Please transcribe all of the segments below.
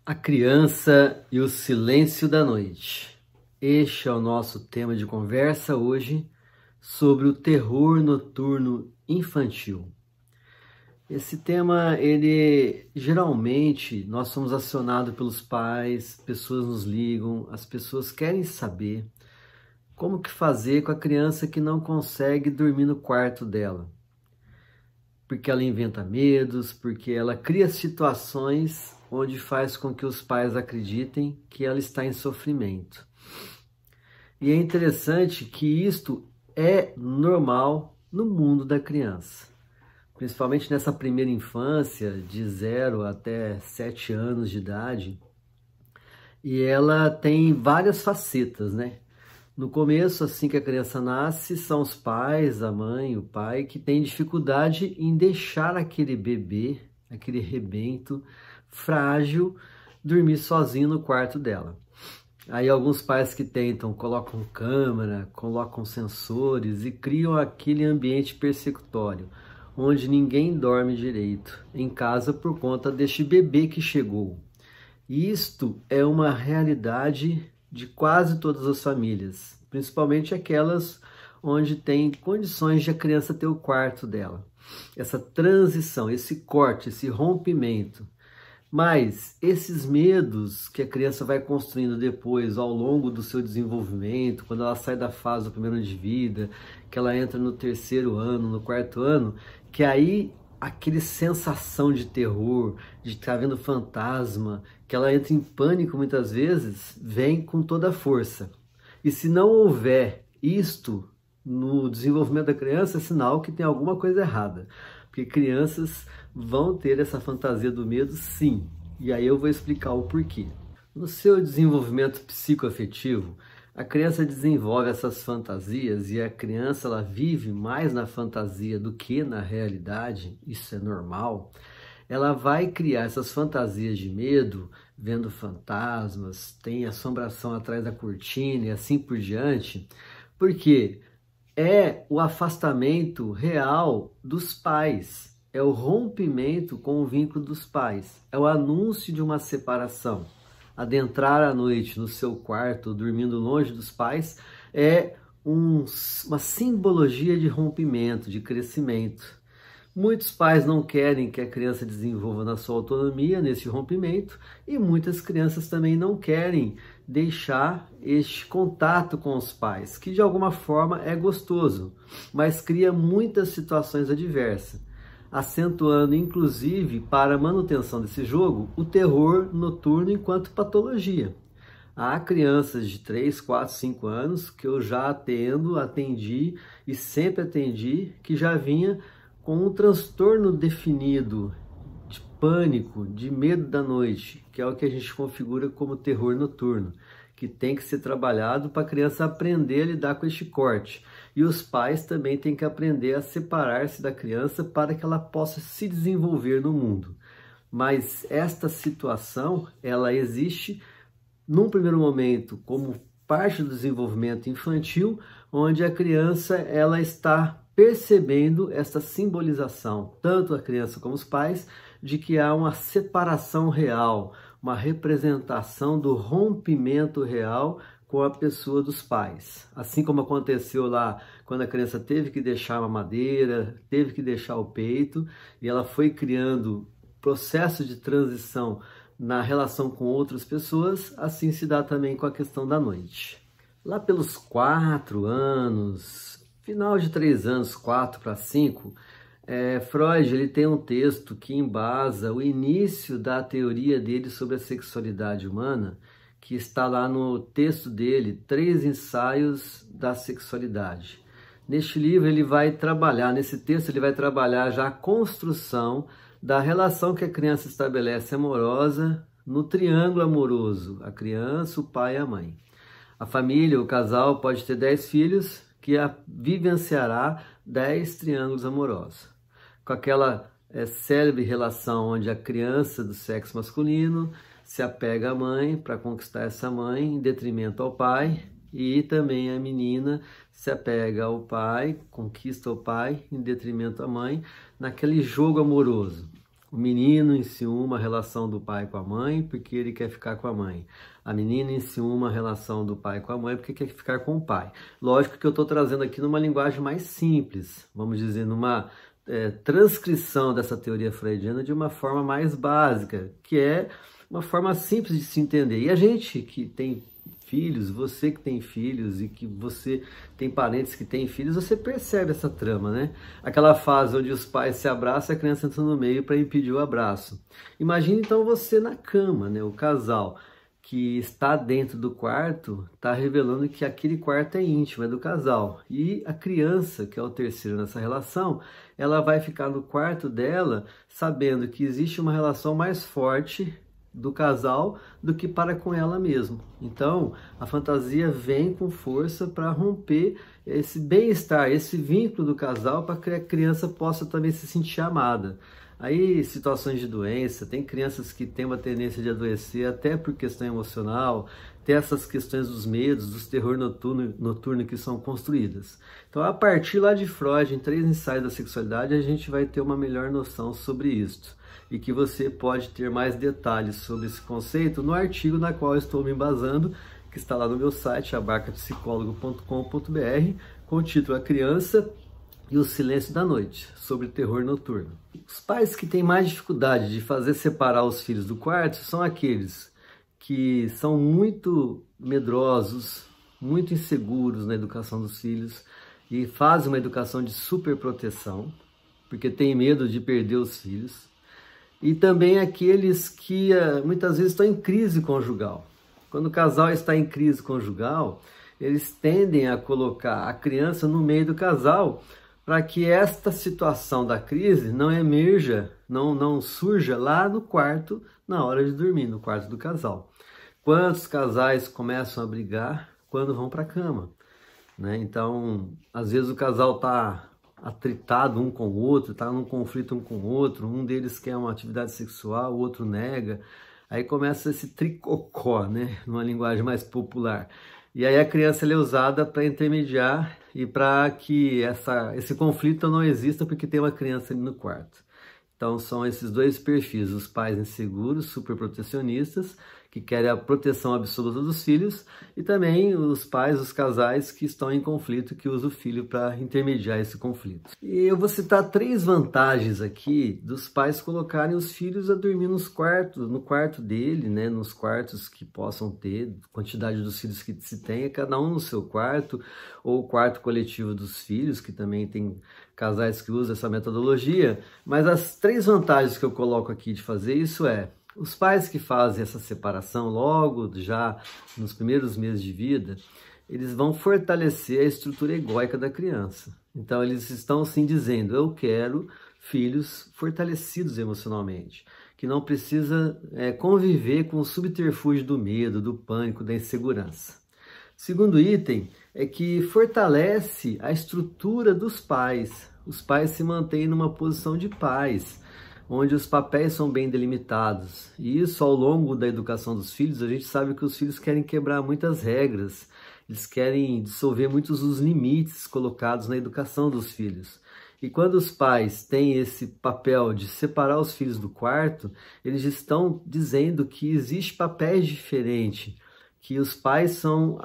A criança e o silêncio da noite. Este é o nosso tema de conversa hoje sobre o terror noturno infantil. Esse tema, geralmente, nós somos acionados pelos pais, pessoas nos ligam, as pessoas querem saber como que fazer com a criança que não consegue dormir no quarto dela. Porque ela inventa medos, porque ela cria situações onde faz com que os pais acreditem que ela está em sofrimento. E é interessante que isto é normal no mundo da criança, principalmente nessa primeira infância, de 0 até 7 anos de idade, e ela tem várias facetas, né? No começo, assim que a criança nasce, são os pais, a mãe, o pai, que têm dificuldade em deixar aquele bebê, aquele rebento frágil, dormir sozinho no quarto dela. Aí alguns pais que tentam, colocam câmera, colocam sensores e criam aquele ambiente persecutório, onde ninguém dorme direito em casa por conta deste bebê que chegou. E isto é uma realidade de quase todas as famílias, principalmente aquelas onde tem condições de a criança ter o quarto dela. Essa transição, esse corte, esse rompimento. Mas esses medos que a criança vai construindo depois, ao longo do seu desenvolvimento, quando ela sai da fase do primeiro ano de vida, que ela entra no 3º ano, no 4º ano, que aí aquele sensação de terror, de estar vendo fantasma, que ela entra em pânico muitas vezes, vem com toda a força. E se não houver isto no desenvolvimento da criança, é sinal que tem alguma coisa errada. Porque crianças vão ter essa fantasia do medo, sim. E aí eu vou explicar o porquê. No seu desenvolvimento psicoafetivo, a criança desenvolve essas fantasias e a criança ela vive mais na fantasia do que na realidade, isso é normal. Ela vai criar essas fantasias de medo, vendo fantasmas, tem assombração atrás da cortina e assim por diante, porque é o afastamento real dos pais, é o rompimento com o vínculo dos pais, é o anúncio de uma separação. Adentrar à noite no seu quarto, dormindo longe dos pais, é uma simbologia de rompimento, de crescimento. Muitos pais não querem que a criança desenvolva na sua autonomia nesse rompimento e muitas crianças também não querem deixar este contato com os pais, que de alguma forma é gostoso, mas cria muitas situações adversas, acentuando inclusive para a manutenção desse jogo o terror noturno enquanto patologia. Há crianças de 3, 4, 5 anos que eu já atendi e sempre atendi que já vinha com um transtorno definido de pânico, de medo da noite, que é o que a gente configura como terror noturno, que tem que ser trabalhado para a criança aprender a lidar com este corte. E os pais também têm que aprender a separar-se da criança para que ela possa se desenvolver no mundo. Mas esta situação, ela existe num primeiro momento como parte do desenvolvimento infantil, onde a criança ela está percebendo essa simbolização, tanto a criança como os pais, de que há uma separação real, uma representação do rompimento real com a pessoa dos pais. Assim como aconteceu lá quando a criança teve que deixar a mamadeira, teve que deixar o peito, e ela foi criando processo de transição na relação com outras pessoas, assim se dá também com a questão da noite. Lá pelos 4 anos, final de 3 anos, 4 para 5, Freud ele tem um texto que embasa o início da teoria dele sobre a sexualidade humana, que está lá no texto dele, 3 ensaios da sexualidade. Neste livro ele vai trabalhar, nesse texto ele vai trabalhar já a construção da relação que a criança estabelece amorosa no triângulo amoroso, a criança, o pai e a mãe. A família, o casal pode ter 10 filhos que vivenciará 10 triângulos amorosos. Com aquela célebre relação onde a criança do sexo masculino se apega à mãe para conquistar essa mãe em detrimento ao pai, e também a menina se apega ao pai, conquista o pai em detrimento à mãe, naquele jogo amoroso. O menino enciuma a relação do pai com a mãe porque ele quer ficar com a mãe. A menina enciuma a relação do pai com a mãe porque quer ficar com o pai. Lógico que eu estou trazendo aqui numa linguagem mais simples, vamos dizer, numa transcrição dessa teoria freudiana de uma forma mais básica, que é uma forma simples de se entender. E a gente que tem filhos, você que tem filhos e que você tem parentes que têm filhos, você percebe essa trama, né? Aquela fase onde os pais se abraçam e a criança entra no meio para impedir o abraço. Imagine então você na cama, né? O casal que está dentro do quarto está revelando que aquele quarto é íntimo, é do casal. E a criança, que é o terceiro nessa relação, ela vai ficar no quarto dela sabendo que existe uma relação mais forte do casal do que para com ela mesma. Então, a fantasia vem com força para romper esse bem-estar, esse vínculo do casal, para que a criança possa também se sentir amada. Aí, situações de doença, tem crianças que têm uma tendência de adoecer até por questão emocional, tem essas questões dos medos, dos terror noturno que são construídas. Então, a partir lá de Freud, em 3 ensaios da sexualidade, a gente vai ter uma melhor noção sobre isso. E que você pode ter mais detalhes sobre esse conceito no artigo na qual eu estou me embasando, que está lá no meu site, abarcapsicólogo.com.br, com o título A Criança e o Silêncio da Noite, sobre terror noturno. Os pais que têm mais dificuldade de fazer separar os filhos do quarto são aqueles que são muito medrosos, muito inseguros na educação dos filhos e fazem uma educação de superproteção, porque têm medo de perder os filhos. E também aqueles que muitas vezes estão em crise conjugal. Quando o casal está em crise conjugal, eles tendem a colocar a criança no meio do casal para que esta situação da crise não emerja, não surja lá no quarto na hora de dormir, no quarto do casal. Quantos casais começam a brigar quando vão para a cama, né? Então, às vezes o casal está atritado um com o outro, está num conflito um com o outro, um deles quer uma atividade sexual, o outro nega, aí começa esse tricocó, né, numa linguagem mais popular. E aí a criança é usada para intermediar e para que esse conflito não exista porque tem uma criança ali no quarto. Então são esses dois perfis, os pais inseguros, superprotecionistas, que querem a proteção absoluta dos filhos, e também os pais, os casais que estão em conflito, que usam o filho para intermediar esse conflito. E eu vou citar 3 vantagens aqui dos pais colocarem os filhos a dormir no quarto dele, né, nos quartos que possam ter, quantidade dos filhos que se tenha, cada um no seu quarto, ou o quarto coletivo dos filhos, que também tem casais que usam essa metodologia. Mas as 3 vantagens que eu coloco aqui de fazer isso é: os pais que fazem essa separação logo, já nos primeiros meses de vida, eles vão fortalecer a estrutura egóica da criança. Então, eles estão sim dizendo: eu quero filhos fortalecidos emocionalmente, que não precisa conviver com o subterfúgio do medo, do pânico, da insegurança. Segundo item é que fortalece a estrutura dos pais. Os pais se mantêm numa posição de pais, onde os papéis são bem delimitados. E isso, ao longo da educação dos filhos, a gente sabe que os filhos querem quebrar muitas regras, eles querem dissolver muitos dos limites colocados na educação dos filhos. E quando os pais têm esse papel de separar os filhos do quarto, eles estão dizendo que existe papéis diferentes, que os pais são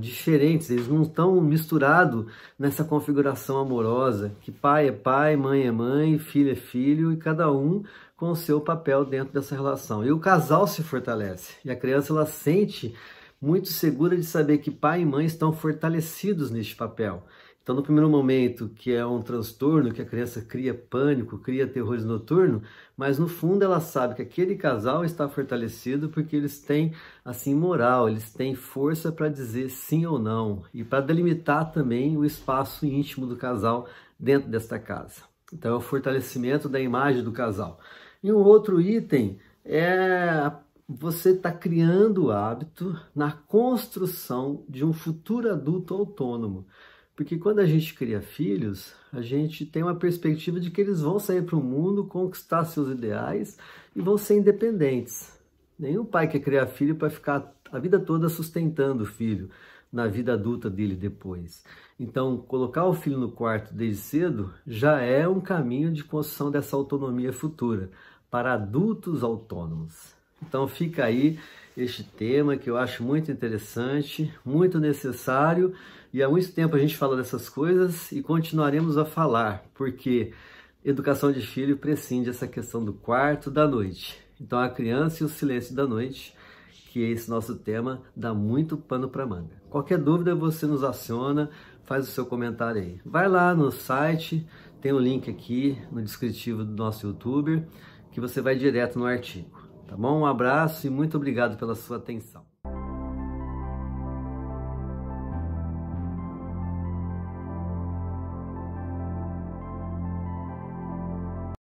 diferentes, eles não estão misturados nessa configuração amorosa, que pai é pai, mãe é mãe, filho é filho, e cada um com o seu papel dentro dessa relação. E o casal se fortalece, e a criança ela sente muito segura de saber que pai e mãe estão fortalecidos neste papel. Então, no primeiro momento, que é um transtorno, que a criança cria pânico, cria terrores noturnos, mas no fundo ela sabe que aquele casal está fortalecido porque eles têm, assim, moral, eles têm força para dizer sim ou não e para delimitar também o espaço íntimo do casal dentro desta casa. Então, é o fortalecimento da imagem do casal. E um outro item é você está criando o hábito na construção de um futuro adulto autônomo. Porque quando a gente cria filhos, a gente tem uma perspectiva de que eles vão sair para o mundo, conquistar seus ideais e vão ser independentes. Nenhum pai quer criar filho para ficar a vida toda sustentando o filho. na vida adulta dele depois. Então, colocar o filho no quarto desde cedo já é um caminho de construção dessa autonomia futura para adultos autônomos. Então fica aí este tema que eu acho muito interessante, muito necessário, e há muito tempo a gente fala dessas coisas e continuaremos a falar, porque educação de filho prescinde essa questão do quarto da noite. Então a criança e o silêncio da noite, que é esse nosso tema, dá muito pano para manga. Qualquer dúvida você nos aciona, faz o seu comentário aí. Vai lá no site, tem o link aqui no descritivo do nosso YouTuber, que você vai direto no artigo. Tá bom? Um abraço e muito obrigado pela sua atenção.